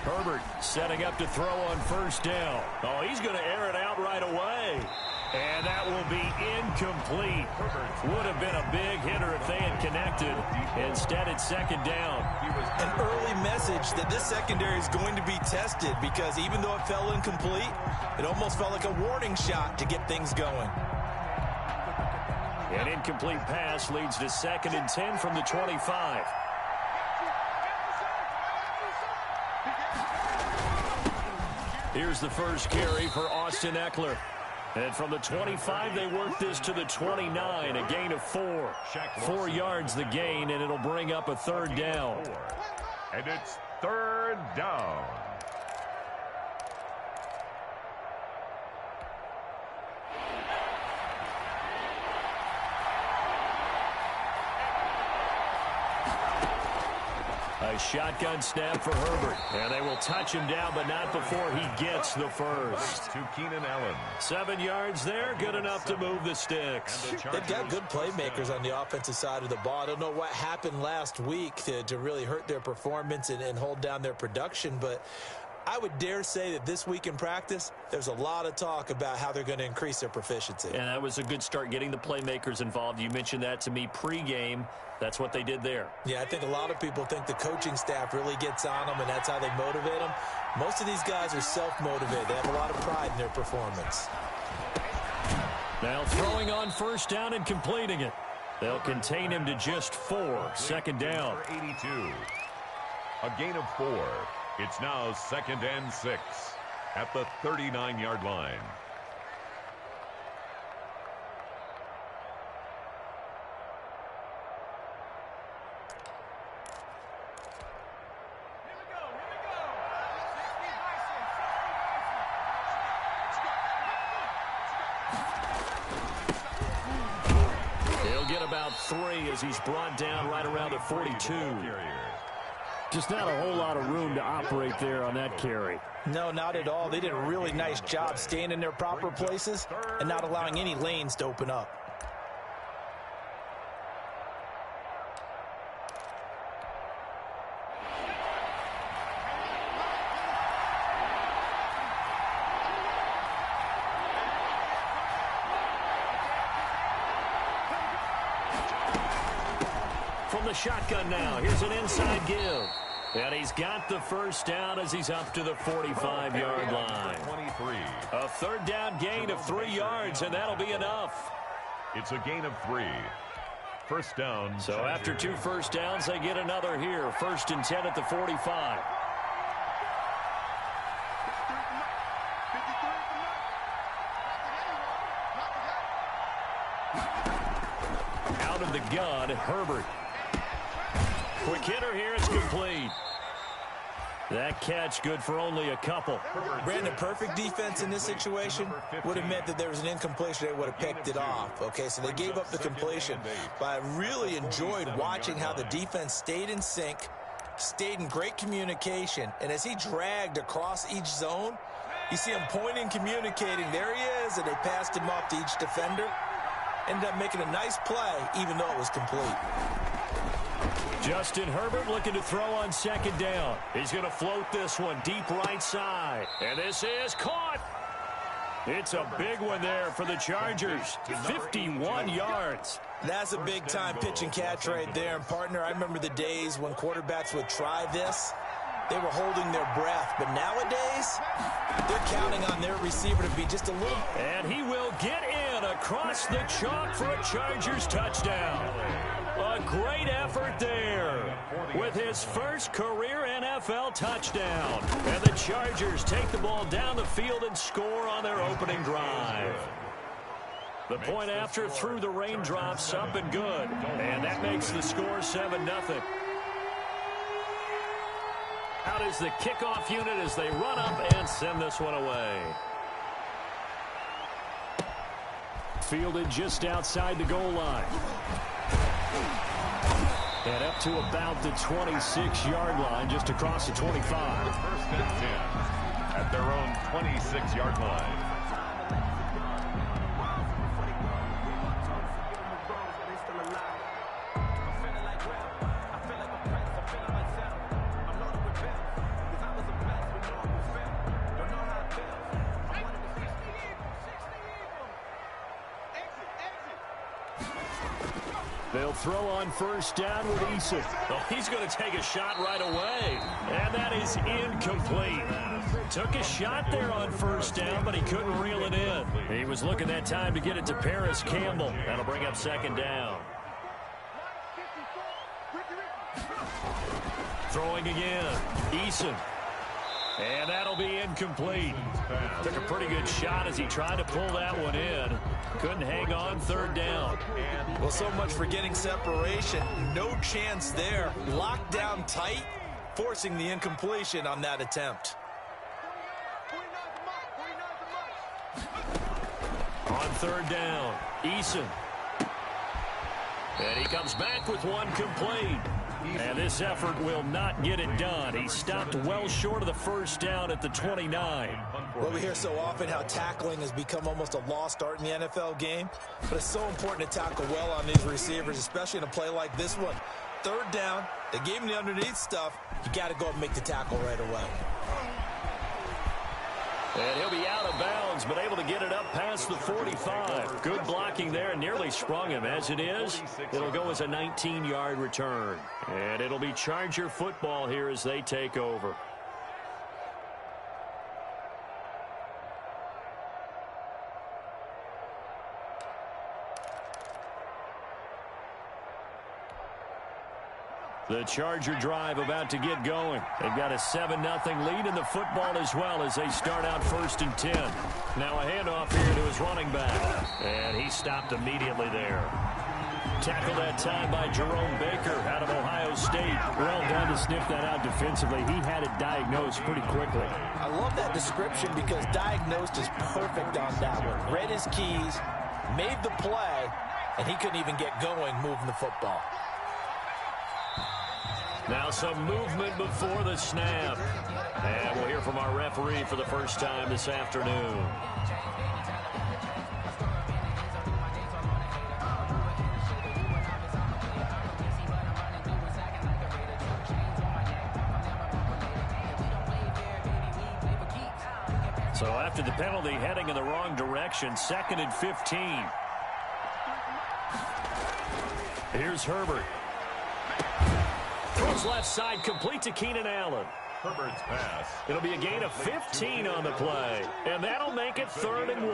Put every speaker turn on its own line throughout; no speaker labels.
Herbert setting up to throw on first down. Oh, he's going to air it out right away. And that will be incomplete. Would have been a big hitter if they had connected. Instead, it's second down.
An early message that this secondary is going to be tested, because even though it fell incomplete, it almost felt like a warning shot to get things going.
An incomplete pass leads to 2nd and 10 from the 25. Here's the first carry for Austin Eckler. And from the 25, they work this to the 29, a gain of 4. 4 yards the gain, and it'll bring up a 3rd down.
And it's 3rd down.
A shotgun snap for Herbert. And they will touch him down, but not before he gets the first.
To Keenan Allen.
7 yards there, good enough to move the sticks.
They've got good playmakers on the offensive side of the ball. I don't know what happened last week to really hurt their performance and hold down their production, but I would dare say that this week in practice, there's a lot of talk about how they're going to increase their proficiency.
And that was a good start, getting the playmakers involved. You mentioned that to me pregame. That's what they did there.
Yeah, I think a lot of people think the coaching staff really gets on them, and that's how they motivate them. Most of these guys are self-motivated. They have a lot of pride in their performance.
Now throwing on first down and completing it. They'll contain him to just 4. 2nd down.
82. A gain of 4. It's now 2nd and 6 at the 39-yard line.
He'll get about 3 as he's brought down right around the 42.
Just not a whole lot of room to operate there on that carry.
No, not at all. They did a really nice job staying in their proper places and not allowing any lanes to open up.
From the shotgun now, here's an inside give. And he's got the first down as he's up to the 45-yard line.
23.
A 3rd down gain of 3 yards, and that'll be enough.
It's a gain of 3. First down.
So after 2 first downs, they get another here. 1st and 10 at the 45. Out of the gun, Herbert. Quick hitter here, it's complete. That catch good for only a couple.
Brandon, perfect defense in this situation would have meant that there was an incompletion. They would have picked it off. Okay, so they gave up the completion. But I really enjoyed watching how the defense stayed in sync, stayed in great communication, and as he dragged across each zone, you see him pointing, communicating. There he is, and they passed him off to each defender. Ended up making a nice play, even though it was complete.
Justin Herbert looking to throw on 2nd down. He's going to float this one deep right side. And this is caught. It's a big one there for the Chargers. 51 yards.
That's a big-time pitch and catch right there. And, partner, I remember the days when quarterbacks would try this. They were holding their breath. But nowadays, they're counting on their receiver to be just a little.
And he will get in across the chalk for a Chargers touchdown. A great effort there with his first career NFL touchdown. And the Chargers take the ball down the field and score on their opening drive. The point after through the raindrops, up and good. And that makes the score 7-0. Out is the kickoff unit as they run up and send this one away. Fielded just outside the goal line. And up to about the 26-yard line, just across the 25.
1st and 10 at their own 26-yard line.
They'll throw on first down with Eason.
Oh, he's going to take a shot right away. And that is incomplete. Took a shot there on first down, but he couldn't reel it in. He was looking that time to get it to Paris Campbell. That'll bring up second down. Throwing again. Eason. And that'll be incomplete. Took a pretty good shot as he tried to pull that one in. Couldn't hang on third down.
Well, so much for getting separation. No chance there. Locked down tight, forcing the incompletion on that attempt.
On third down, Eason. And he comes back with one complete. And this effort will not get it done. He stopped well short of the first down at the 29.
Well, we hear so often how tackling has become almost a lost art in the NFL game. But it's so important to tackle well on these receivers, especially in a play like this one. Third down, they gave him the underneath stuff. You got to go and make the tackle right away.
And he'll be out of bounds, but able to get it up past the 45. Good blocking there, nearly sprung him. As it is, it'll go as a 19-yard return. And it'll be Charger football here as they take over. The Charger drive about to get going. They've got a 7-0 lead in the football as well as they start out 1st and 10. Now a handoff here to his running back. And he stopped immediately there. Tackled that time by Jerome Baker out of Ohio State.
Well done to sniff that out defensively. He had it diagnosed pretty quickly.
I love that description because diagnosed is perfect on that one. Read his keys, made the play, and he couldn't even get going moving the football.
Now some movement before the snap. And we'll hear from our referee for the first time this afternoon. So after the penalty, heading in the wrong direction, 2nd and 15. Here's Herbert. Throws left side, complete to Keenan Allen.
Herbert's pass.
It'll be a gain of 15 on the play, and that'll make it 3rd and 1.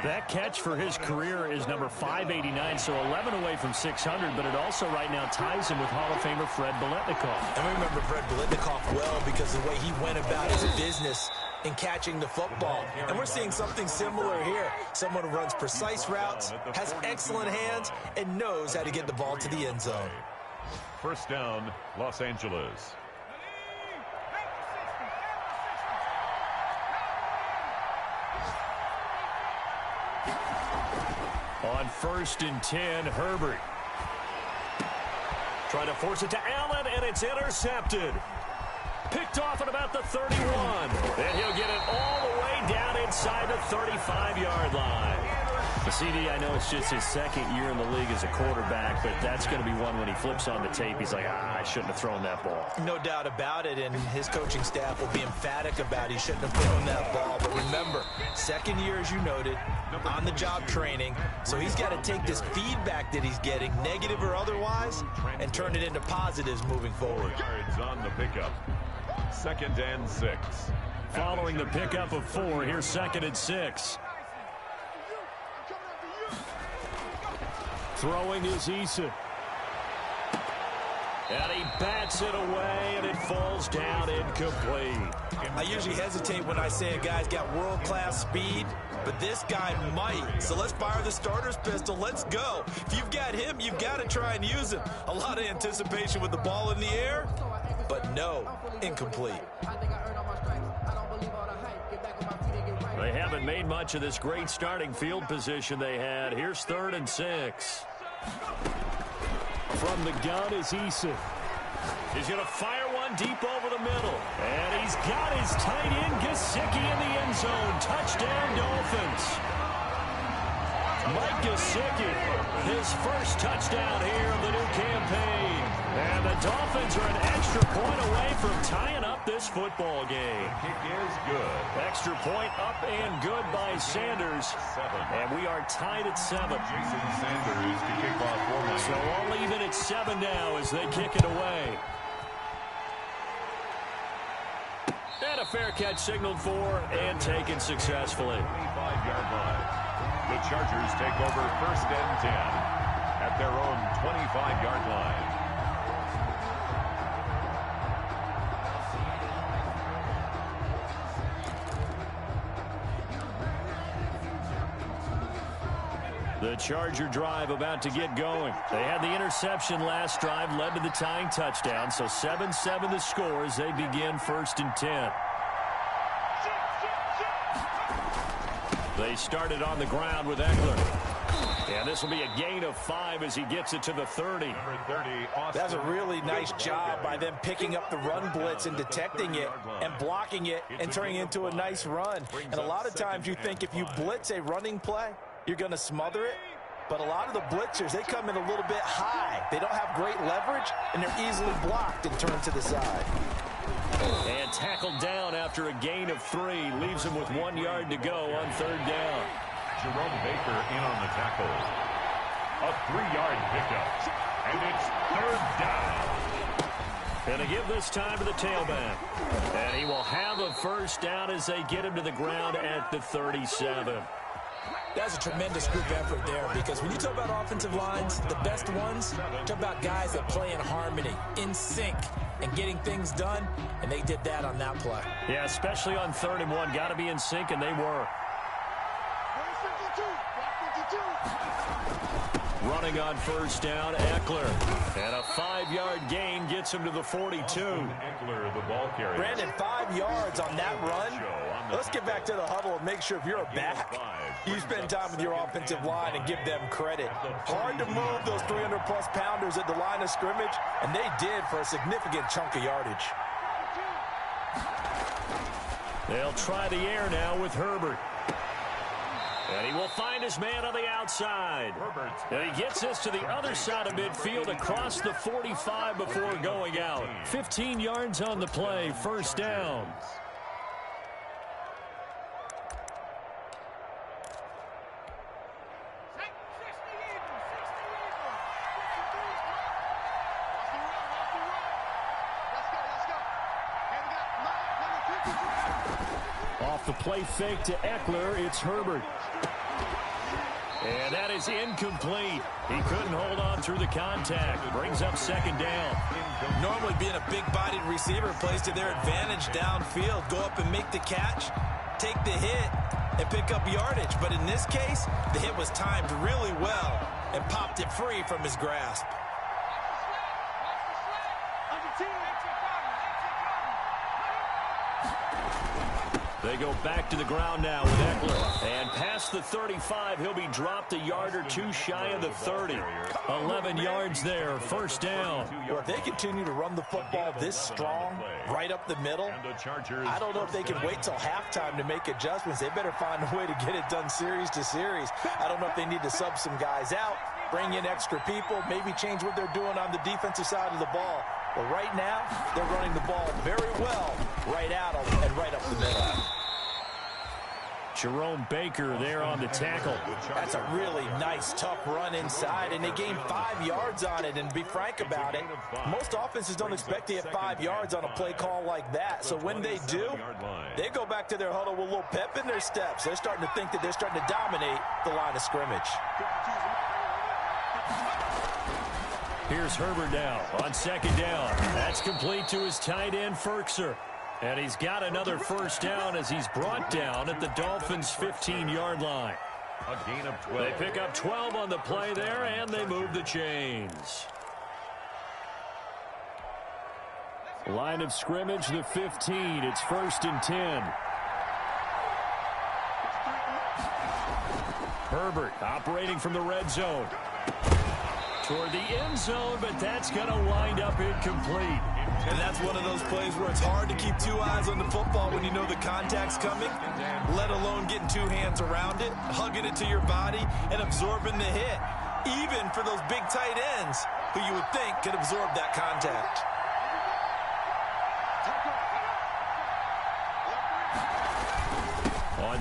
That catch for his career is number 589, so 11 away from 600, but it also right now ties him with Hall of Famer Fred Biletnikoff.
And we remember Fred Biletnikoff well because of the way he went about his business in catching the football. And we're seeing something similar here. Someone who runs precise routes, has excellent hands, and knows how to get the ball to the end zone.
First down, Los Angeles.
On 1st and 10, Herbert. Trying to force it to Allen, and it's intercepted. Picked off at about the 31. And he'll get it all the way down inside the 35-yard line. The CD, I know it's just his 2nd year in the league as a quarterback, but that's going to be one when he flips on the tape. He's like, I shouldn't have thrown that ball.
No doubt about it, and his coaching staff will be emphatic about he shouldn't have thrown that ball. But remember, 2nd year, as you noted, on-the-job training. So he's got to take this feedback that he's getting, negative or otherwise, and turn it into positives moving forward.
Yards on the pickup. 2nd and 6.
Following the pickup of 4, here's 2nd and 6.
Throwing is Eason.
And he bats it away, and it falls down incomplete.
I usually hesitate when I say a guy's got world-class speed, but this guy might. So let's fire the starter's pistol. Let's go. If you've got him, you've got to try and use him. A lot of anticipation with the ball in the air, but no, incomplete.
They haven't made much of this great starting field position they had. Here's 3rd and 6.
From the gun is Eason.
He's going to fire one deep over the middle. And he's got his tight end, Gesicki, in the end zone. Touchdown, Dolphins. Mike Gesicki, his first touchdown here of the new campaign. And the Dolphins are an extra extra point away from tying up this football game.
The kick is good.
Extra point up and good by Sanders. And we are tied at 7.
Jason Sanders to kick off for Miami.
So all even at 7 now as they kick it away. And a fair catch signaled for and taken successfully.
25-yard line. The Chargers take over 1st and 10 at their own 25-yard line.
The Charger drive about to get going. They had the interception last drive, led to the tying touchdown. So 7-7 the score as they begin 1st and 10. They started on the ground with Eckler. And this will be a gain of 5 as he gets it to the 30.
Number 30,
That's a really nice job by them picking up the run blitz and detecting it and blocking it and turning it into a nice run. And a lot of times you think if you blitz a running play, you're going to smother it. But a lot of the blitzers, they come in a little bit high. They don't have great leverage, and they're easily blocked and turned to the side.
And tackled down after a gain of 3. Leaves him with 1 yard to go on 3rd down.
Jerome Baker in on the tackle. A 3-yard pickup. And it's 3rd down.
Going to give this time to the tailback. And he will have a 1st down as they get him to the ground at the 37.
That's a tremendous group effort there, because when you talk about offensive lines, the best ones, talk about guys that play in harmony, in sync, and getting things done, and they did that on that play.
Yeah, especially on 3rd and 1. Got to be in sync, and they were. Running on 1st down, Eckler. And a 5-yard gain gets him to the 42.
Eckler, the ball carrier.
Brandon, 5 yards on that run. Let's get back to the huddle and make sure if you're a back, you spend time with your offensive line and give them credit. Hard to move those 300-plus pounders at the line of scrimmage, and they did for a significant chunk of yardage.
They'll try the air now with Herbert. And he will find his man on the outside. And he gets this to the other side of midfield across the 45 before going out. 15 yards on the play, 1st down. Off the play fake to Eckler, it's Herbert. And that is incomplete. He couldn't hold on through the contact. Brings up 2nd down.
Normally being a big-bodied receiver plays to their advantage downfield. Go up and make the catch, take the hit, and pick up yardage. But in this case, the hit was timed really well and popped it free from his grasp.
They go back to the ground now with Eckler. And past the 35, he'll be dropped a yard or 2 shy of the 30. 11 yards there, 1st down.
Well, if they continue to run the football this strong, right up the middle, I don't know if they can wait till halftime to make adjustments. They better find a way to get it done series to series. I don't know if they need to sub some guys out, bring in extra people, maybe change what they're doing on the defensive side of the ball. But right now, they're running the ball very well right out and right up the middle.
Jerome Baker there on the tackle.
That's a really nice, tough run inside, and they gained 5 yards on it. And to be frank about it, most offenses don't expect to get 5 yards on a play call like that. So when they do, they go back to their huddle with a little pep in their steps. They're starting to think that they're starting to dominate the line of scrimmage.
Here's Herbert now on 2nd down. That's complete to his tight end, Ferkser. And he's got another 1st down as he's brought down at the Dolphins' 15-yard line.
A gain of 12.
They pick up 12 on the play there, and they move the chains. Line of scrimmage, the 15. It's 1st and 10. Herbert operating from the red zone. Toward the end zone, but that's going to wind up incomplete.
And that's one of those plays where it's hard to keep 2 eyes on the football when you know the contact's coming, let alone getting 2 hands around it, hugging it to your body, and absorbing the hit, even for those big tight ends who you would think could absorb that contact.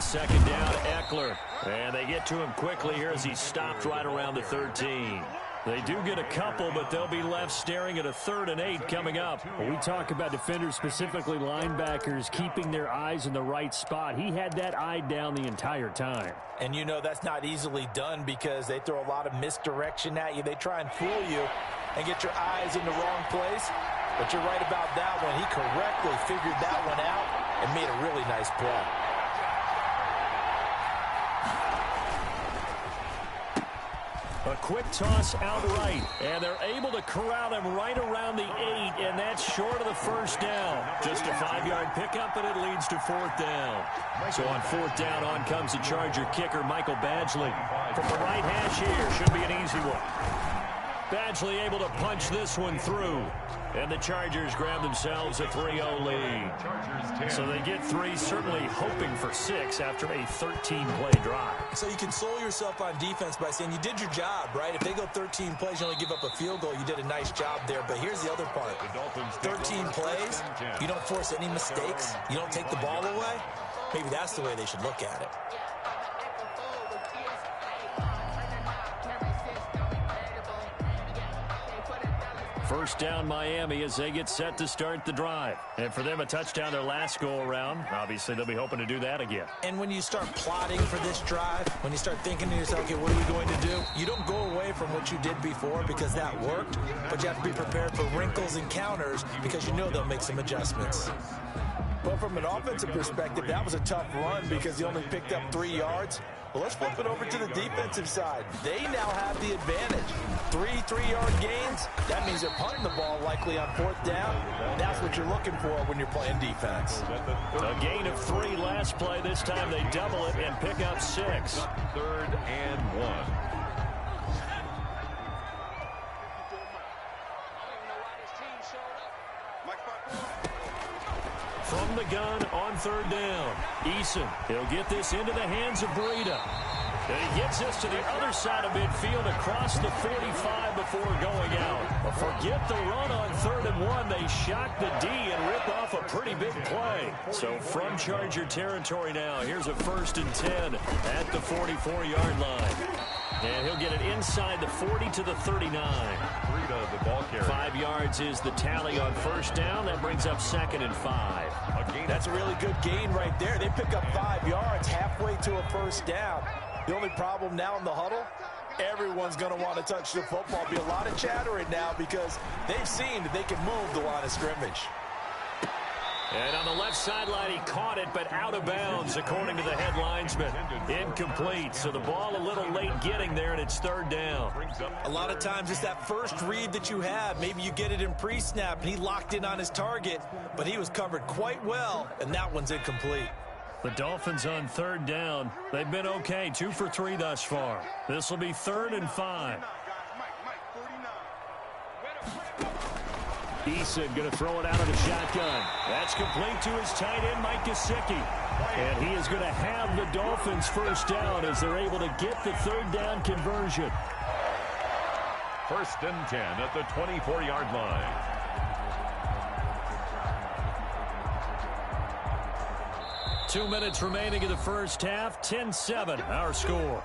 second down, Eckler. And they get to him quickly here as he's stopped right around the 13. They do get a couple, but they'll be left staring at a 3rd and 8 coming up.
When we talk about defenders, specifically linebackers, keeping their eyes in the right spot. He had that eye down the entire time.
And you know that's not easily done because they throw a lot of misdirection at you. They try and fool you and get your eyes in the wrong place. But you're right about that one. He correctly figured that one out and made a really nice play.
A quick toss out right, and they're able to corral him right around the 8, and that's short of the first down. Just a 5-yard pickup, and it leads to 4th down. So on 4th down, on comes the Charger kicker, Michael Badgley. From the right hash here, should be an easy one. Badgley able to punch this one through. And the Chargers grab themselves a 3-0 lead. So they get 3, certainly hoping for 6 after a 13-play drive.
So you console yourself on defense by saying you did your job, right? If they go 13 plays, you only give up a field goal, you did a nice job there. But here's the other part. 13 plays, you don't force any mistakes, you don't take the ball away. Maybe that's the way they should look at it.
First down, Miami, as they get set to start the drive. And for them, a touchdown their last go-around. Obviously, they'll be hoping to do that again.
And when you start plotting for this drive, when you start thinking to yourself, okay, what are we going to do? You don't go away from what you did before because that worked, but you have to be prepared for wrinkles and counters because you know they'll make some adjustments. But from an offensive perspective, that was a tough run because he only picked up 3 yards. Well, let's flip it over to the defensive side. They now have the advantage. 3 3-yard gains. That means they're punting the ball likely on 4th down. That's what you're looking for when you're playing defense.
A gain of 3 last play. This time they double it and pick up 6.
3rd and 1.
From the gun on 3rd down. Eason, he'll get this into the hands of Breida. And he gets this to the other side of midfield across the 45 before going out. But forget the run on 3rd and 1. They shock the D and rip off a pretty big play. So from Charger territory now, here's a 1st and 10 at the 44-yard line. And he'll get it inside the 40 to the 39.
The ball carrier.
5 yards is the tally on 1st down. That brings up 2nd and 5.
That's a really good gain right there. They pick up 5 yards halfway to a 1st down. The only problem now in the huddle, everyone's going to want to touch the football. Be a lot of chattering now because they've seen that they can move the line of scrimmage.
And on the left sideline, he caught it, but out of bounds, according to the head linesman. Incomplete, so the ball a little late getting there, and it's 3rd down.
A lot of times it's that first read that you have. Maybe you get it in pre-snap, and he locked in on his target, but he was covered quite well, and that one's incomplete.
The Dolphins on 3rd down. They've been okay, 2 for 3 thus far. This will be 3rd and 5.
Eason going to throw it out of the shotgun.
That's complete to his tight end, Mike Gesicki. And he is going to have the Dolphins 1st down as they're able to get the 3rd down conversion.
1st and 10 at the 24-yard line.
Two minutes remaining in the first half. 10-7, our score.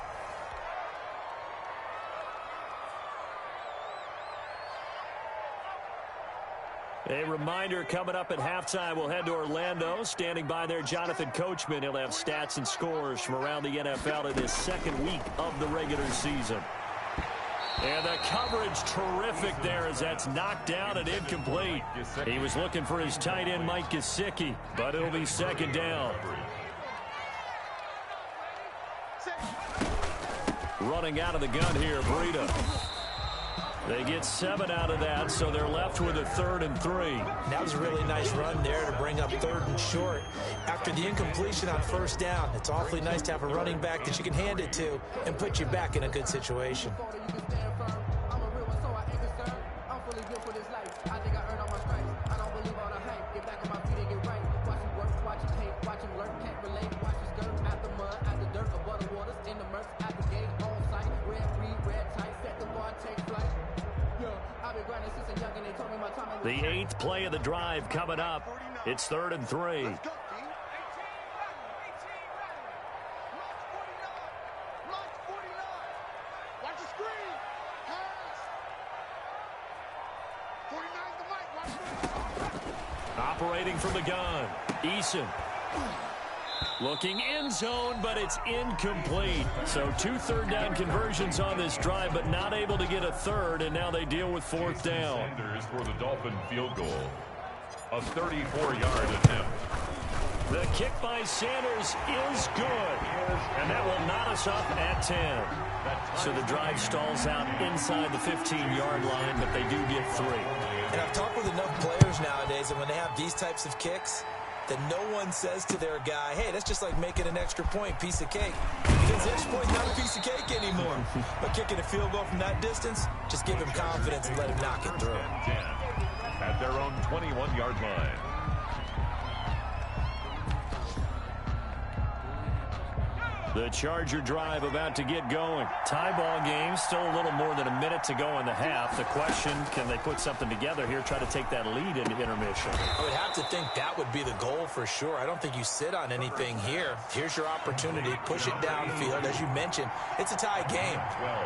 A reminder coming up at halftime, we'll head to Orlando. Standing by there, Jonathan Coachman. He'll have stats and scores from around the NFL in his 2nd week of the regular season. And the coverage terrific there as that's knocked down and incomplete. He was looking for his tight end, Mike Gesicki, but it'll be 2nd down. Running out of the gun here, Breida. They get 7 out of that, so they're left with a 3rd and 3.
That was a really nice run there to bring up 3rd and short. After the incompletion on 1st down, it's awfully nice to have a running back that you can hand it to and put you back in a good situation.
The 8th play of the drive coming up. It's 3rd and 3. Operating from the gun, Eason. Looking end zone, but it's incomplete. So 2 third-down conversions on this drive, but not able to get a third, and now they deal with 4th down.
Sanders for the Dolphin field goal. A 34-yard attempt.
The kick by Sanders is good, and that will knot us up at 10. So the drive stalls out inside the 15-yard line, but they do get 3.
And I've talked with enough players nowadays, and when they have these types of kicks, that no one says to their guy, hey, that's just like making an extra point, piece of cake. Because the extra point's not a piece of cake anymore. But kicking a field goal from that distance, just give him confidence and let him knock it through.
At their own 21-yard line.
The Charger drive about to get going. Tie ball game, still a little more than a minute to go in the half. The question, can they put something together here, try to take that lead into intermission?
I would have to think that would be the goal for sure. I don't think you sit on anything here. Here's your opportunity. Push it downfield. As you mentioned, it's a tie game.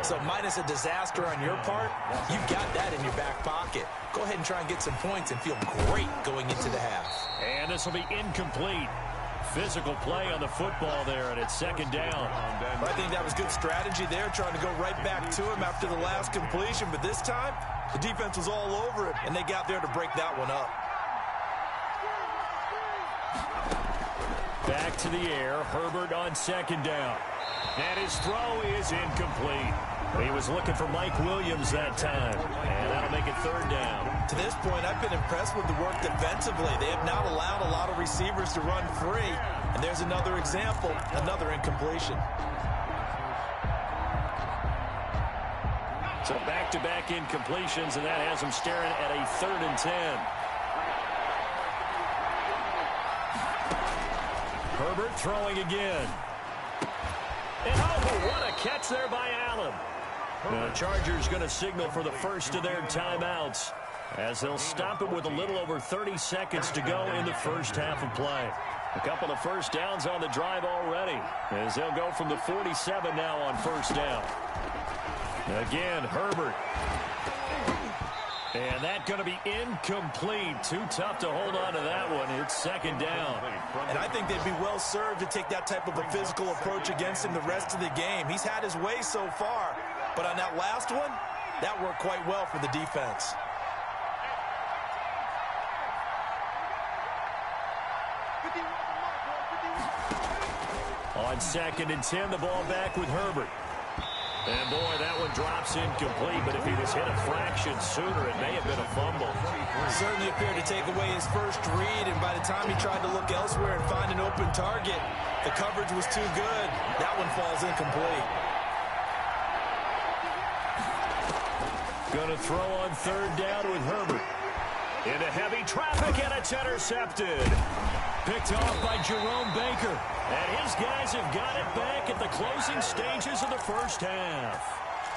So minus a disaster on your part, you've got that in your back pocket. Go ahead and try and get some points and feel great going into the half.
And this will be incomplete. Physical play on the football there, and it's 2nd down.
I think that was good strategy there, trying to go right back to him after the last completion. But this time, the defense was all over it, and they got there to break that one up.
Back to the air, Herbert on 2nd down. And his throw is incomplete. He was looking for Mike Williams that time, and that'll make it 3rd down.
To this point, I've been impressed with the work defensively. They have not allowed a lot of receivers to run free. And there's another example, another incompletion.
So back-to-back incompletions, and that has them staring at a 3rd and 10. Herbert throwing again. And oh, what a catch there by Allen. The Chargers going to signal for the first of their timeouts as they'll stop it with a little over 30 seconds to go in the first half of play. A couple of first downs on the drive already as they'll go from the 47 now on 1st down. Again, Herbert. And that going to be incomplete. Too tough to hold on to that one. It's 2nd down.
And I think they'd be well served to take that type of a physical approach against him the rest of the game. He's had his way so far. But on that last one, that worked quite well for the defense.
On 2nd and 10, the ball back with Herbert. And, boy, that one drops incomplete, but if he was hit a fraction sooner, it may have been a fumble.
Certainly appeared to take away his first read, and by the time he tried to look elsewhere and find an open target, the coverage was too good. That one falls incomplete.
Going to throw on 3rd down with Herbert. Into heavy traffic, and it's intercepted. Picked off by Jerome Baker. And his guys have got it back at the closing stages of the first half.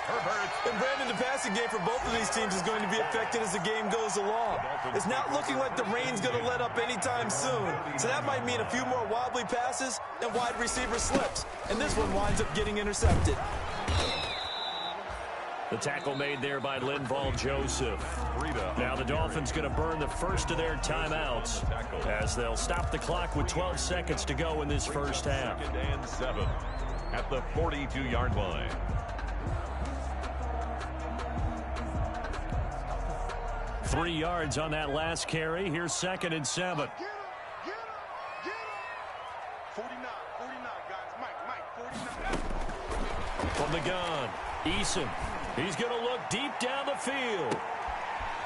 Herbert. And Brandon, the passing game for both of these teams is going to be affected as the game goes along. It's not looking like the rain's going to let up anytime soon. So that might mean a few more wobbly passes and wide receiver slips. And this one winds up getting intercepted.
The tackle made there by Linval Joseph. Now the Dolphins going to burn the first of their timeouts as they'll stop the clock with 12 seconds to go in this first half.
2nd and 7 at the 42-yard line.
Three yards on that last carry. Here's 2nd and 7.
49, guys. Mike, 49.
From the gun, Eason. He's going to look deep down the field.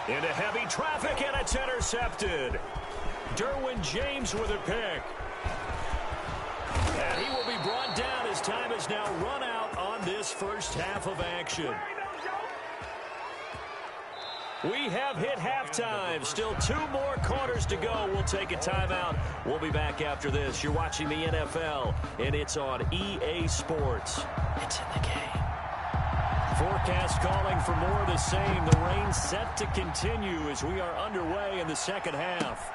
Into heavy traffic, and it's intercepted. Derwin James with a pick. And he will be brought down as time has now run out on this first half of action. We have hit halftime. Still 2 more quarters to go. We'll take a timeout. We'll be back after this. You're watching the NFL, and it's on EA Sports. It's in the game. Forecast calling for more of the same. The rain set to continue as we are underway in the second half.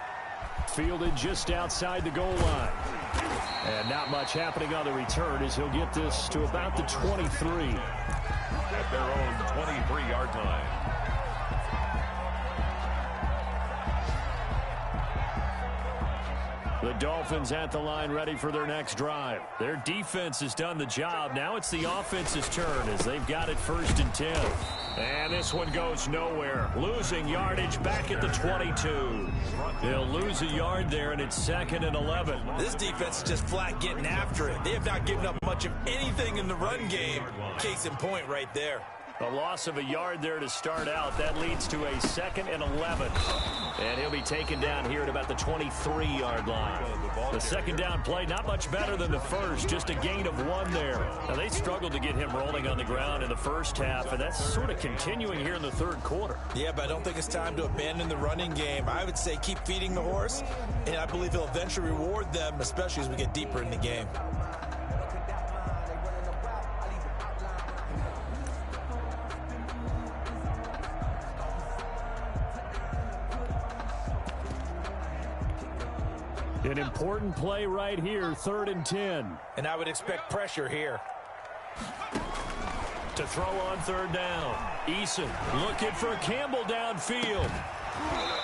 Fielded just outside the goal line. And not much happening on the return as he'll get this to about the 23.
At their own 23-yard line.
The Dolphins at the line ready for their next drive. Their defense has done the job. Now it's the offense's turn as they've got it 1st and 10. And this one goes nowhere. Losing yardage back at the 22. They'll lose a yard there, and it's 2nd and 11.
This defense is just flat getting after it. They have not given up much of anything in the run game. Case in point right there.
A loss of a yard there to start out. That leads to a 2nd and 11. And he'll be taken down here at about the 23-yard line. The second down play, not much better than the first, just a gain of 1 there. Now, they struggled to get him rolling on the ground in the first half, and that's sort of continuing here in the 3rd quarter.
Yeah, but I don't think it's time to abandon the running game. I would say keep feeding the horse, and I believe he'll eventually reward them, especially as we get deeper in the game.
An important play right here, 3rd and 10.
And I would expect pressure here.
To throw on 3rd down. Eason looking for Campbell downfield.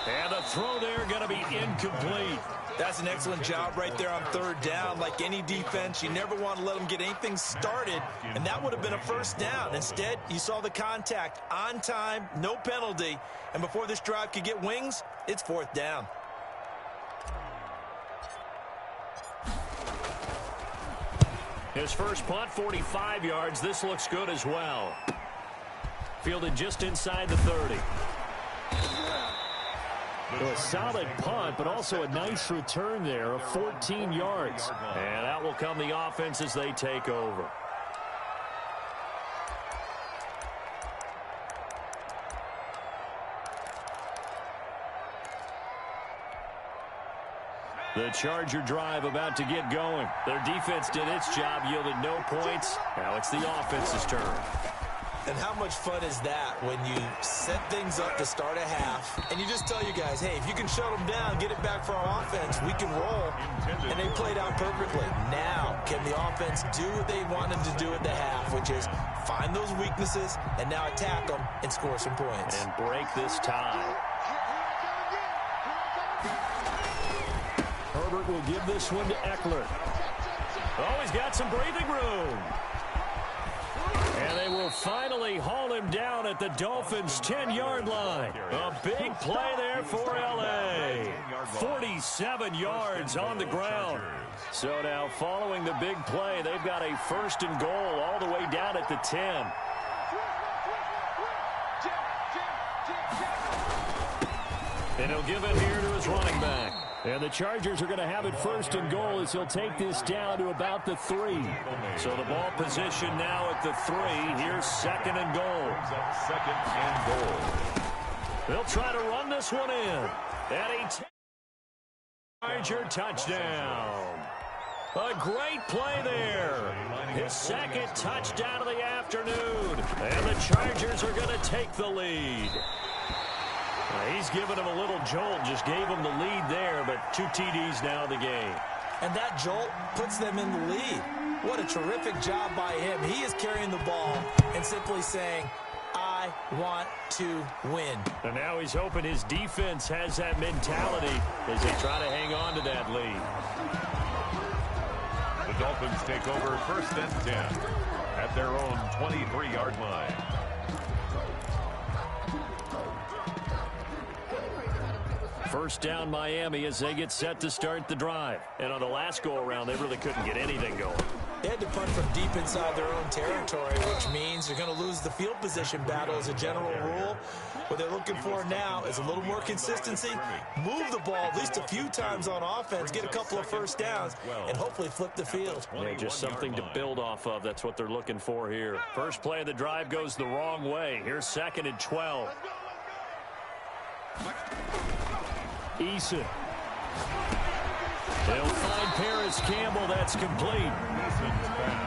And the throw there going to be incomplete.
That's an excellent job right there on 3rd down. Like any defense, you never want to let them get anything started, and that would have been a 1st down. Instead, you saw the contact on time, no penalty, and before this drive could get wings, it's 4th down.
His first punt, 45 yards. This looks good as well. Fielded just inside the 30. A solid punt, but also a nice return there of 14 yards. And out will come the offense as they take over. The Charger drive about to get going. Their defense did its job, yielded no points. Now it's the offense's turn.
And how much fun is that when you set things up to start a half, and you just tell your guys, hey, if you can shut them down, get it back for our offense, we can roll. And they played out perfectly. Now, can the offense do what they wanted to do at the half, which is find those weaknesses and now attack them and score some points.
And break this tie. Herbert will give this one to Eckler. Oh, he's got some breathing room. And they will finally haul him down at the Dolphins' 10-yard line. A big play there for L.A. 47 yards on the ground. So now following the big play, they've got a 1st and goal all the way down at the 10. And he'll give it here to his running back. And the Chargers are going to have it 1st and goal as he'll take this down to about the 3. So the ball position now at the 3. Here's 2nd and goal.
2nd and goal.
They'll try to run this one in. At a Charger touchdown. A great play there. His 2nd touchdown of the afternoon. And the Chargers are going to take the lead. He's given him a little jolt, just gave him the lead there, but 2 TDs now in the game.
And that jolt puts them in the lead. What a terrific job by him. He is carrying the ball and simply saying, I want to win.
And now he's hoping his defense has that mentality as they try to hang on to that lead.
The Dolphins take over 1st and 10 at their own 23-yard line.
First down Miami as they get set to start the drive. And on the last go-around, they really couldn't get anything going.
They had to punt from deep inside their own territory, which means they're going to lose the field position battle as a general rule. What they're looking for now is a little more consistency, move the ball at least a few times on offense, get a couple of 1st downs, and hopefully flip the field.
Yeah, just something to build off of. That's what they're looking for here. First play of the drive goes the wrong way. Here's 2nd and 12. Eason. They'll find Paris Campbell. That's complete.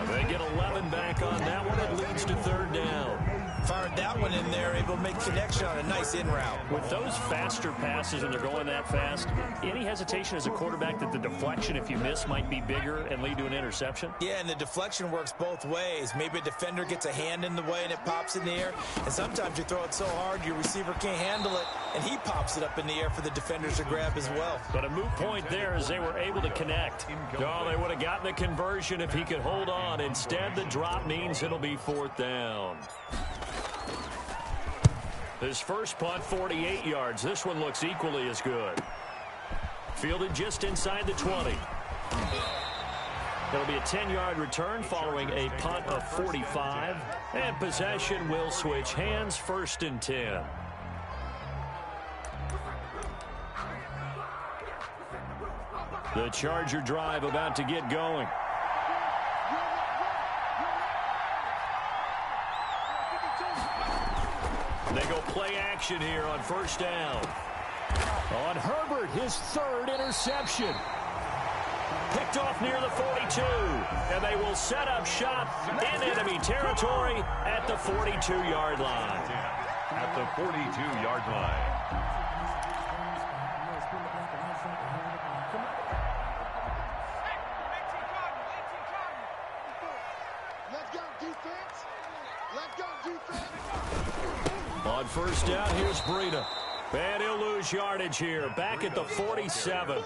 They get 11 back on that one. It leads to 3rd down.
Fired that one in there, able to make connection on a nice in route.
With those faster passes and they're going that fast, any hesitation as a quarterback that the deflection, if you miss, might be bigger and lead to an interception?
Yeah, and the deflection works both ways. Maybe a defender gets a hand in the way and it pops in the air. And sometimes you throw it so hard your receiver can't handle it, and he pops it up in the air for the defenders to grab as well.
But a moot point there as they were able to connect. Oh, they would have gotten the conversion if he could hold on. Instead, the drop means it'll be 4th down. His first punt, 48 yards. This one looks equally as good. Fielded just inside the 20. It'll be a 10-yard return following a punt of 45. And possession will switch hands, 1st and 10. The Charger drive about to get going. They go play action here on 1st down. On Herbert, his 3rd interception. Picked off near the 42. And they will set up shop in enemy territory at the 42-yard line.
At the 42-yard line.
Let's go, defense. Let's go, defense.
On 1st down, here's Breida. And he'll lose yardage here, back at the 47.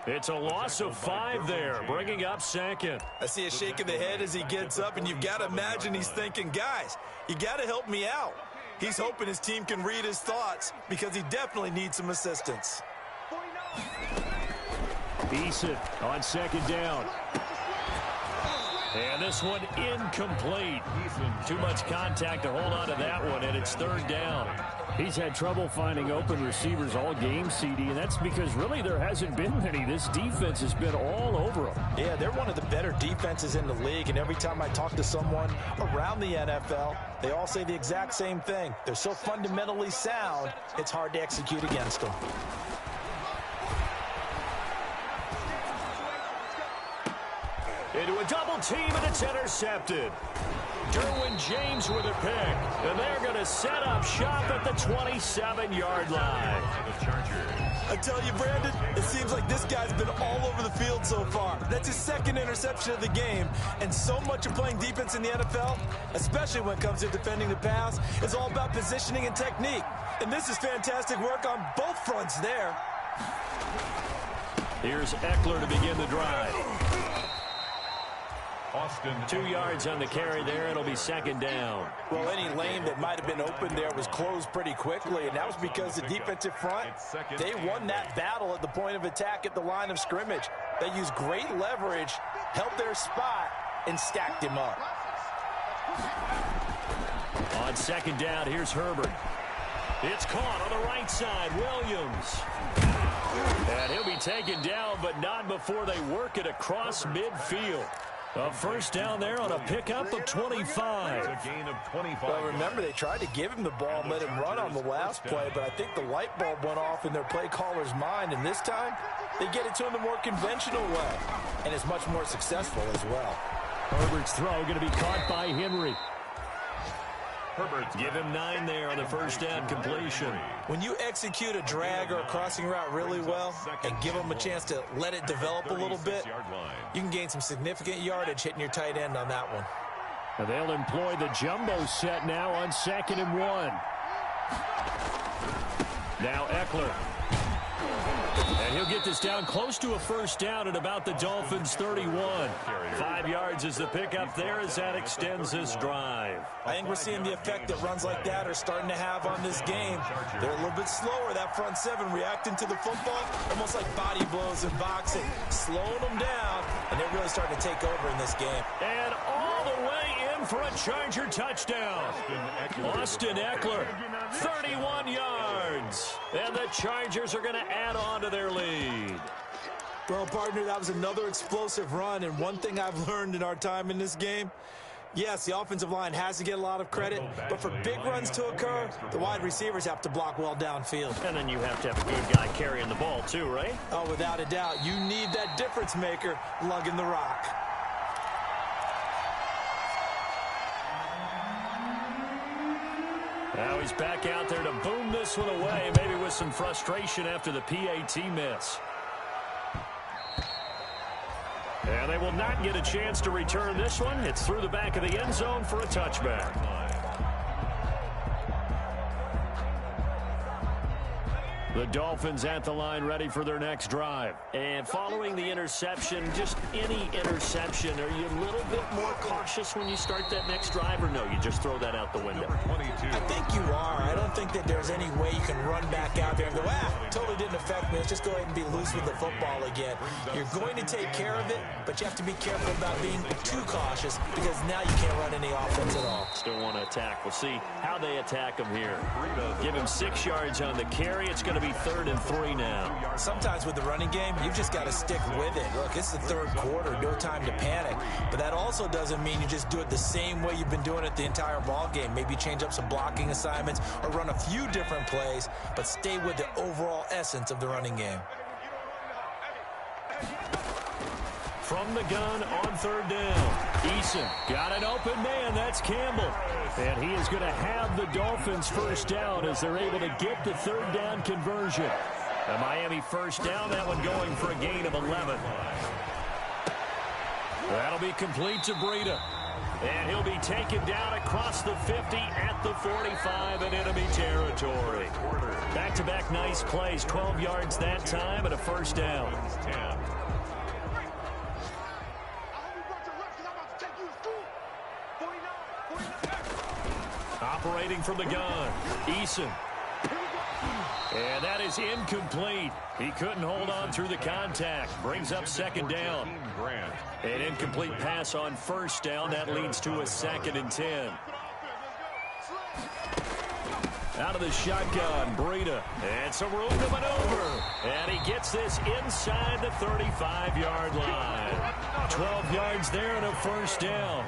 It's a loss of 5 there, bringing up 2nd.
I see a shake of the head as he gets up, and you've got to imagine he's thinking, guys, you got to help me out. He's hoping his team can read his thoughts because he definitely needs some assistance.
Eason on 2nd down. And this one incomplete. Too much contact to hold on to that one, and it's 3rd down. He's had trouble finding open receivers all game, CD, and that's because really there hasn't been many. This defense has been all over them.
Yeah, they're one of the better defenses in the league, and every time I talk to someone around the NFL, they all say the exact same thing. They're so fundamentally sound, it's hard to execute against them.
Into a double team, and it's intercepted. Derwin James with a pick, and they're going to set up shop at the 27-yard line.
I tell you, Brandon, it seems like this guy's been all over the field so far. That's his 2nd interception of the game, and so much of playing defense in the NFL, especially when it comes to defending the pass, is all about positioning and technique. And this is fantastic work on both fronts there.
Here's Eckler to begin the drive.
Austin.
2 yards on the carry there. It'll be 2nd down.
Well, any lane that might have been open there was closed pretty quickly, and that was because the defensive front, they won that battle at the point of attack at the line of scrimmage. They used great leverage, held their spot, and stacked him up.
On 2nd down, here's Herbert. It's caught on the right side. Williams. And he'll be taken down, but not before they work it across midfield. A 1st down there on a pickup of 25.
A gain of 25.
Well, remember, they tried to give him the ball and let him run on the last play, but I think the light bulb went off in their play caller's mind, and this time they get it to him the more conventional way, and it's much more successful as well.
Herbert's throw going to be caught by Henry.
Herbert's
Give him 9 there on the 1st down completion.
When you execute a drag or a crossing route really well and give them a chance to let it develop a little bit, you can gain some significant yardage hitting your tight end on that one.
And they'll employ the jumbo set now on 2nd and 1. Now Eckler. And he'll get this down close to a 1st down at about the Dolphins' 31. 5 yards is the pickup there as that extends this drive.
I think we're seeing the effect that runs like that are starting to have on this game. They're a little bit slower, that front 7, reacting to the football, almost like body blows in boxing, slowing them down, and they're really starting to take over in this game.
And all the way in for a Charger touchdown. Austin Eckler, 31 yards. And the Chargers are going to add on to their lead.
Well, partner, that was another explosive run, and one thing I've learned in our time in this game, yes, the offensive line has to get a lot of credit, but for big runs to occur, the wide receivers have to block well downfield.
And then you have to have a good guy carrying the ball too, right?
Oh, without a doubt. You need that difference maker lugging the rock.
Now he's back out there to boom this one away, maybe with some frustration after the PAT miss. And they will not get a chance to return this one. It's through the back of the end zone for a touchback. The Dolphins at the line ready for their next drive. And following the interception, just any interception, are you a little bit more cautious when you start that next drive, or no, you just throw that out the window?
I think you are. I don't think that there's any way you can run back out there and go, totally didn't affect me. Let's just go ahead and be loose with the football again. You're going to take care of it, but you have to be careful about being too cautious because now you can't run any offense at all.
Still want to attack. We'll see how they attack him here. Give him 6 yards on the carry. It's going to be 3rd and 3 now.
Sometimes with the running game, you've just got to stick with it. Look, it's the 3rd quarter, no time to panic. But that also doesn't mean you just do it the same way you've been doing it the entire ball game. Maybe change up some blocking assignments or run a few different plays, but stay with the overall essence of the running game.
From the gun on 3rd down. Eason got an open man. That's Campbell. And he is going to have the Dolphins first down as they're able to get the 3rd down conversion. A Miami first down, that one going for a gain of 11. That'll be complete to Breida. And he'll be taken down across the 50 at the 45 in enemy territory. Back-to-back nice plays, 12 yards that time and a first down. Operating from the gun, Eason. And that is incomplete. He couldn't hold on through the contact. Brings up 2nd down. An incomplete pass on 1st down. That leads to a 2nd and 10. Out of the shotgun, Breida. And some room to maneuver. And he gets this inside the 35-yard line. 12 yards there and a first down.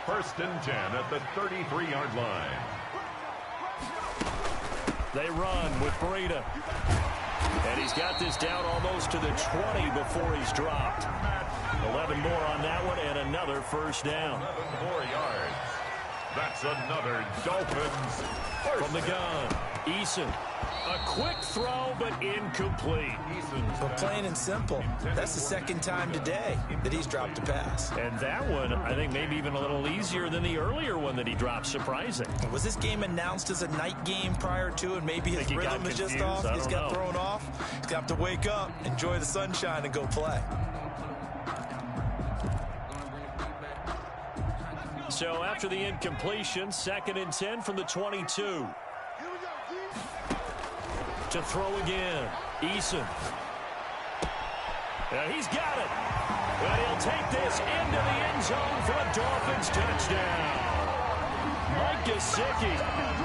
1st and 10 at the 33-yard line.
They run with Breida. And he's got this down almost to the 20 before he's dropped. 11 more on that one and another first down.
11 more yards. That's another Dolphins first.
From the gun, Eason. A quick throw, but incomplete.
But plain and simple, that's the 2nd time today that he's dropped a pass.
And that one, I think, maybe even a little easier than the earlier one that he dropped. Surprising.
Was this game announced as a night game prior to, and maybe his rhythm is just off? He's got thrown off. He's got to wake up, enjoy the sunshine, and go play.
So after the incompletion, 2nd and 10 from the 22. To throw again, Eason. And he's got it. And he'll take this into the end zone for a Dolphins touchdown. Mike Gesicki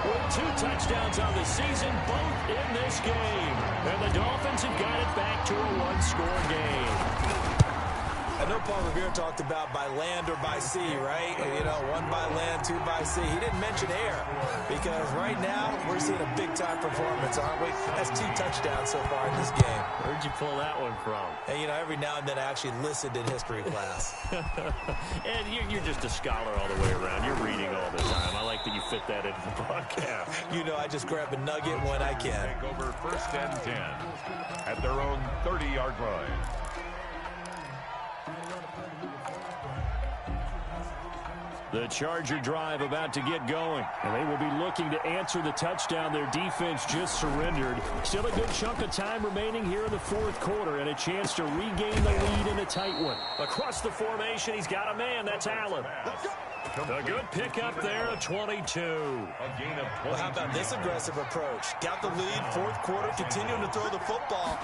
with 2 touchdowns on the season, both in this game. And the Dolphins have got it back to a 1-score game.
I know Paul Revere talked about by land or by sea, right? You know, 1 by land, 2 by sea. He didn't mention air because right now we're seeing a big-time performance, aren't we? That's 2 touchdowns so far in this game.
Where'd you pull that one from?
And, you know, every now and then I actually listened in history class.
And you're just a scholar all the way around. You're reading all the time. I like that you fit that into the broadcast.
You know, I just grab a nugget when I can.
Take over 1st and 10 at their own 30-yard line.
The Charger drive about to get going. And they will be looking to answer the touchdown their defense just surrendered. Still a good chunk of time remaining here in the 4th quarter and a chance to regain the lead in a tight one. Across the formation, he's got a man. That's Allen. A good pickup there, a 22.
Well, how about this aggressive approach? Got the lead, 4th quarter, continuing to throw the football.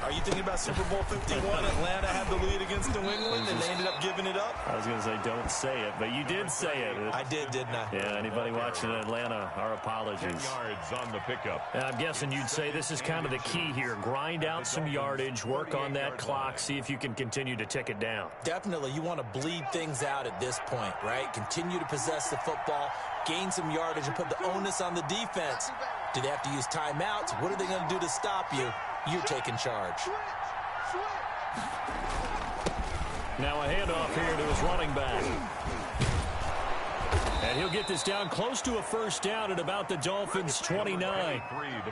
Are you thinking about Super Bowl 51? Atlanta had the lead against New England, and they ended up giving it up?
I was going to say, don't say it, but you did say it.
I did, didn't I?
Yeah, anybody watching Atlanta, our apologies.
10 yards on the pickup.
And I'm guessing you'd say this is kind of the key here. Grind out some yardage, work on that clock, see if you can continue to tick it down.
Definitely. You want to bleed things out at this point, right? Continue to possess the football, gain some yardage, and put the onus on the defense. Do they have to use timeouts? What are they going to do to stop you? You're taking charge.
Now a handoff here to his running back. And he'll get this down close to a first down at about the Dolphins' 29.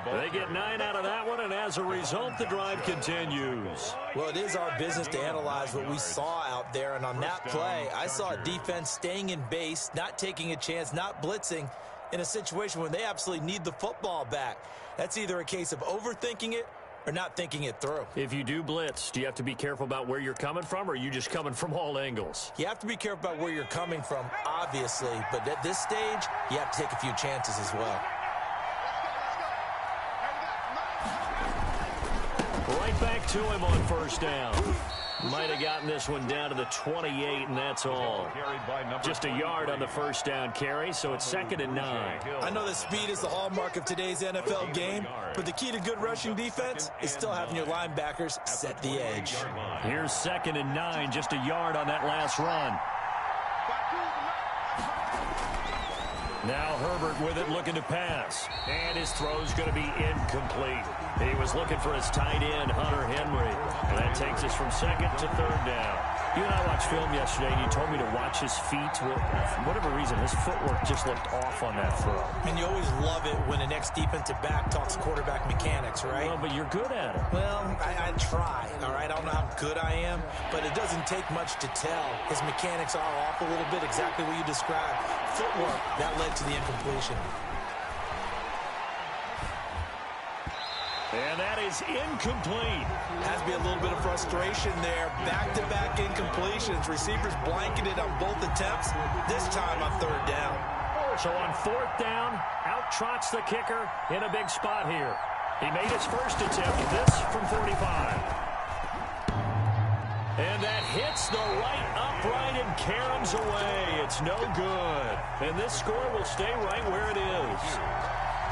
They get 9 out of that one, and as a result, the drive continues.
Well, it is our business to analyze what we saw out there, and on that play, I saw a defense staying in base, not taking a chance, not blitzing in a situation when they absolutely need the football back. That's either a case of overthinking it or not thinking it through.
If you do blitz, do you have to be careful about where you're coming from, or are you just coming from all angles?
You have to be careful about where you're coming from, obviously, but at this stage, you have to take a few chances as well.
Right back to him on first down. Might have gotten this one down to the 28, and that's all. Just a yard on the first down carry, so it's 2nd and 9.
I know that speed is the hallmark of today's NFL game, but the key to good rushing defense is still having your linebackers set the edge.
Here's 2nd and 9, just a yard on that last run. Now Herbert with it, looking to pass. And his throw's going to be incomplete. He was looking for his tight end, Hunter Henry. And that takes us from 2nd to 3rd down. You and I watched film yesterday, and you told me to watch his feet. Well, for whatever reason, his footwork just looked off on that throw.
And you always love it when an ex-defensive back talks quarterback mechanics, right?
Well, but you're good at it.
Well, I try, all right? I don't know how good I am, but it doesn't take much to tell. His mechanics are off a little bit, exactly what you described. Footwork, that led to the incompletion.
And that is incomplete.
Has to be a little bit of frustration there. Back-to-back incompletions. Receivers blanketed on both attempts, this time on 3rd down.
So on 4th down, out trots the kicker in a big spot here. He made his first attempt, this from 45. And that hits the right upright and caroms away. It's no good. And this score will stay right where it is.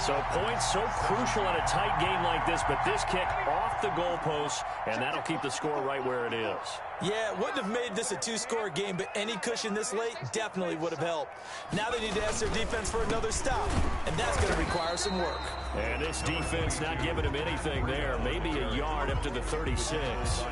So points so crucial in a tight game like this, but this kick off the goalpost, and that'll keep the score right where it is.
Yeah, it wouldn't have made this a 2-score game, but any cushion this late definitely would have helped. Now they need to ask their defense for another stop, and that's going to require some work.
And this defense not giving him anything there. Maybe a yard up to the 36.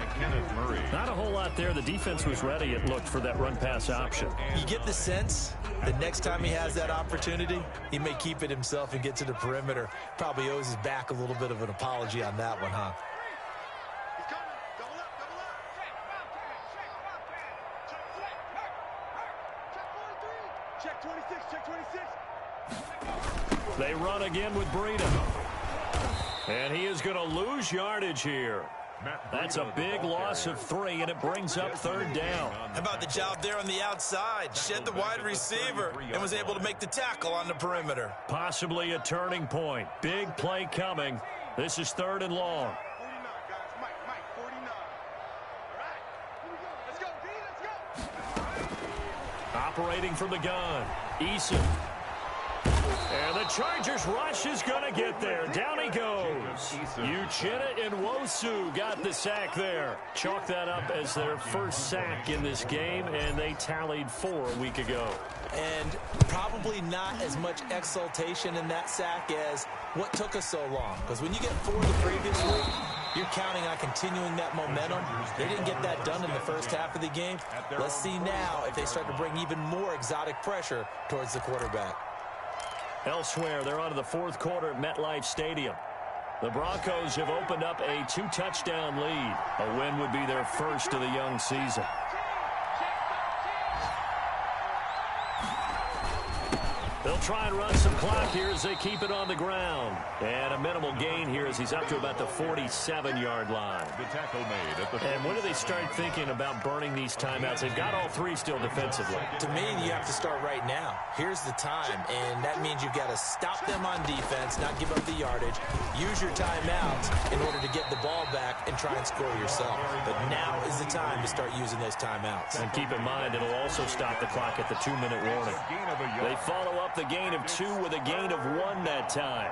Not a whole lot there. The defense was ready, it looked, for that run-pass option.
You get the sense the next time he has that opportunity, he may keep it himself and get to the perimeter. Probably owes his back a little bit of an apology on that one, huh?
Check 26, check 26.
They run again with Breida. And he is going to lose yardage here. That's a big loss of 3, and it brings up 3rd down.
How about the job there on the outside? Shed the wide receiver and was able to make the tackle on the perimeter.
Possibly a turning point. Big play coming. This is 3rd and long.
49, guys. Mike, 49. All right, here we go. Let's go, D, let's go.
Operating from the gun, Eason. And the Chargers rush is going to get there. Down he goes. Uchenna and Nwosu got the sack there. Chalk that up as their first sack in this game, and they tallied 4 a week ago.
And probably not as much exultation in that sack as what took us so long. Because when you get 4 the previous week, you're counting on continuing that momentum. They didn't get that done in the first half of the game. Let's see now if they start to bring even more exotic pressure towards the quarterback.
Elsewhere, they're on to the 4th quarter at MetLife Stadium. The Broncos have opened up a 2-touchdown lead. A win would be their first of the young season. They'll try and run some clock here as they keep it on the ground. And a minimal gain here as he's up to about the 47-yard line.
The tackle made at the
And when do they start thinking about burning these timeouts? They've got all 3 still defensively.
To me, you have to start right now. Here's the time, and that means you've got to stop them on defense, not give up the yardage, use your timeouts in order to get the ball back and try and score yourself. But now is the time to start using those timeouts.
And keep in mind, it'll also stop the clock at the 2-minute warning. They follow up the gain of 2 with a gain of 1 that time.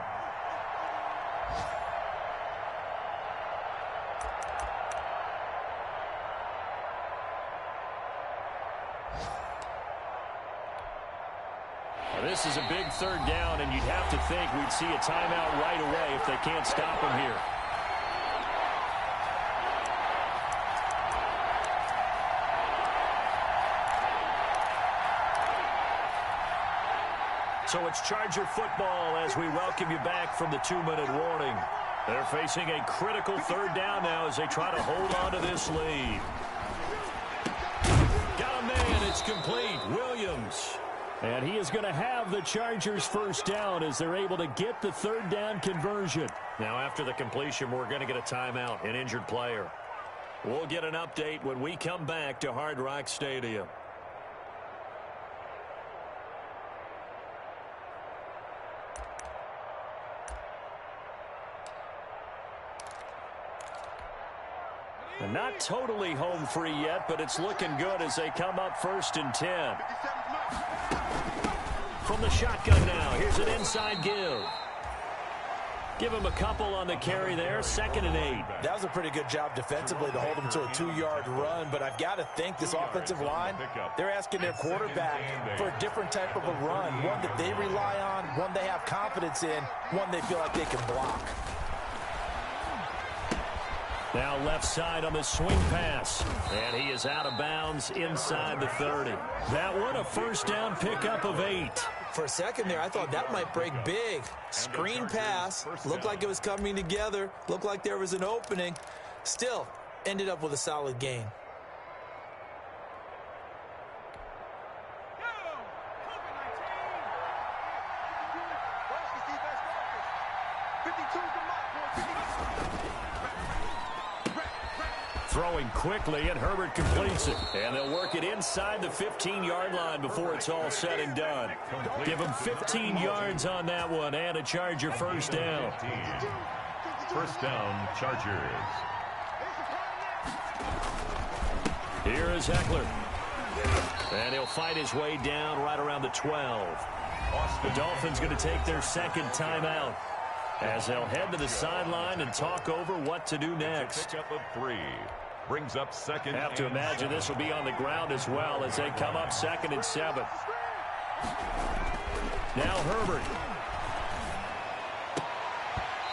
Now, this is a big 3rd down, and you'd have to think we'd see a timeout right away if they can't stop him here.
So it's Charger football as we welcome you back from the 2-minute warning. They're facing a critical third down now as they try to hold on to this lead. Got a man. It's complete. Williams. And he is going to have the Chargers first down as they're able to get the third down conversion. Now after the completion, we're going to get a timeout, an injured player. We'll get an update when we come back to Hard Rock Stadium. And not totally home free yet, but it's looking good as they come up 1st and 10. From the shotgun now, here's an inside give. Give him a couple on the carry there, 2nd and 8.
That was a pretty good job defensively to hold him to a 2-yard run, but I've got to think this offensive line, they're asking their quarterback for a different type of a run, one that they rely on, one they have confidence in, one they feel like they can block.
Now left side on the swing pass. And he is out of bounds inside the 30. That one a first down pickup of 8.
For a second there, I thought that might break big. Screen pass. Looked like it was coming together. Looked like there was an opening. Still, ended up with a solid gain.
Throwing quickly, and Herbert completes it. And they'll work it inside the 15-yard line before it's all said and done. Give them 15 yards on that one, and a Charger first down.
First down, Chargers.
Here is Eckler. And he'll fight his way down right around the 12. The Dolphins going to take their second timeout as they'll head to the sideline and talk over what to do next.
Pickup of 3. Brings up 2nd.
Have to imagine this will be on the ground as well as they come up 2nd and 7. Now Herbert.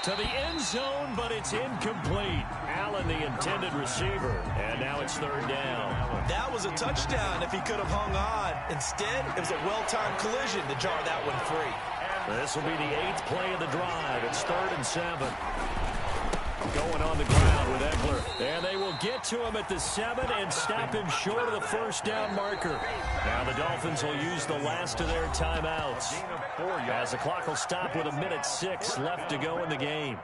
To the end zone, but it's incomplete. Allen, the intended receiver. And now it's 3rd down.
That was a touchdown if he could have hung on. Instead, it was a well-timed collision to jar that one free.
This will be the 8th play of the drive. It's 3rd and 7. Going on the ground with Eckler. And they will get to him at the 7 and stop him short of the first down marker. Now the Dolphins will use the last of their timeouts as the clock will stop with 1:06 left to go in the game.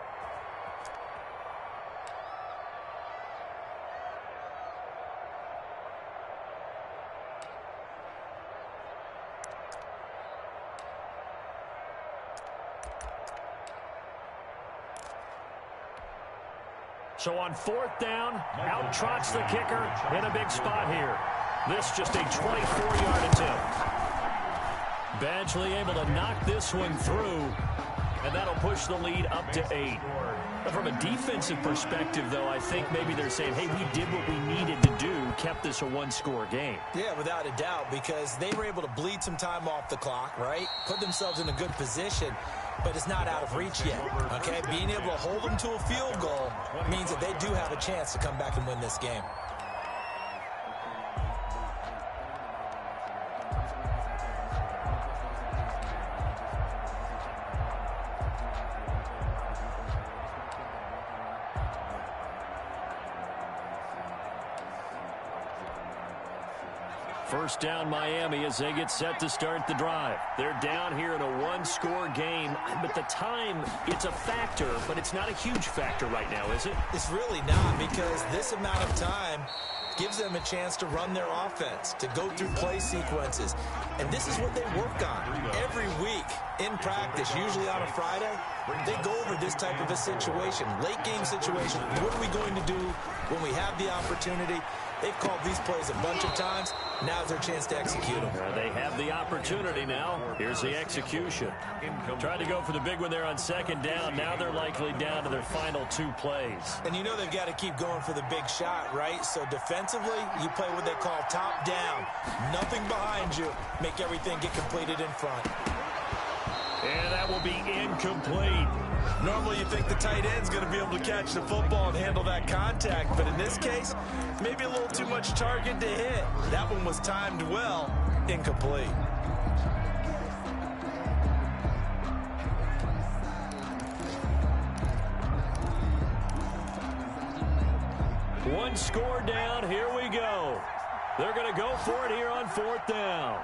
So on 4th down, out trots the kicker in a big spot here. This just a 24-yard attempt. Badgley able to knock this one through, and that'll push the lead up to 8. But from a defensive perspective, though, I think maybe they're saying, hey, we did what we needed to do, kept this a one-score game.
Yeah, without a doubt, because they were able to bleed some time off the clock, right? Put themselves in a good position, but it's not out of reach yet, okay? Being able to hold them to a field goal means that they do have a chance to come back and win this game.
First down Miami as they get set to start the drive. They're down here in a one-score game, but the time, it's a factor, but it's not a huge factor right now, is it?
It's really not, because this amount of time gives them a chance to run their offense, to go through play sequences. And this is what they work on every week in practice, usually on a Friday. They go over this type of a situation, late game situation. What are we going to do when we have the opportunity? They've called these plays a bunch of times. Now's their chance to execute them.
They have the opportunity now. Here's the execution. Tried to go for the big one there on second down. Now they're likely down to their final 2 plays.
And you know they've got to keep going for the big shot, right? So defensively, you play what they call top down. Nothing behind you. Make everything get completed in front.
And that will be incomplete.
Normally you think the tight end's going to be able to catch the football and handle that contact, but in this case, maybe a little too much target to hit. That one was timed well, incomplete.
One score down. Here we go. They're going to go for it here on 4th down.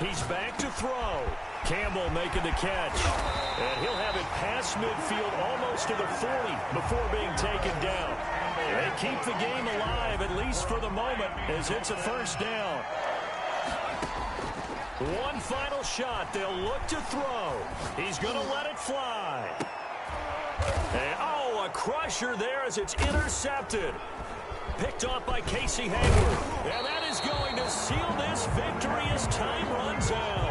He's back to throw. Campbell making the catch. And he'll have it past midfield almost to the 40 before being taken down. They keep the game alive, at least for the moment, as it's a 1st down. One final shot. They'll look to throw. He's going to let it fly. And, oh, a crusher there as it's intercepted. Picked off by Casey Hayward. And that is going to seal this victory as time runs out.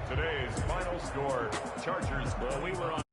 Today's final score, Chargers.
Well, we were on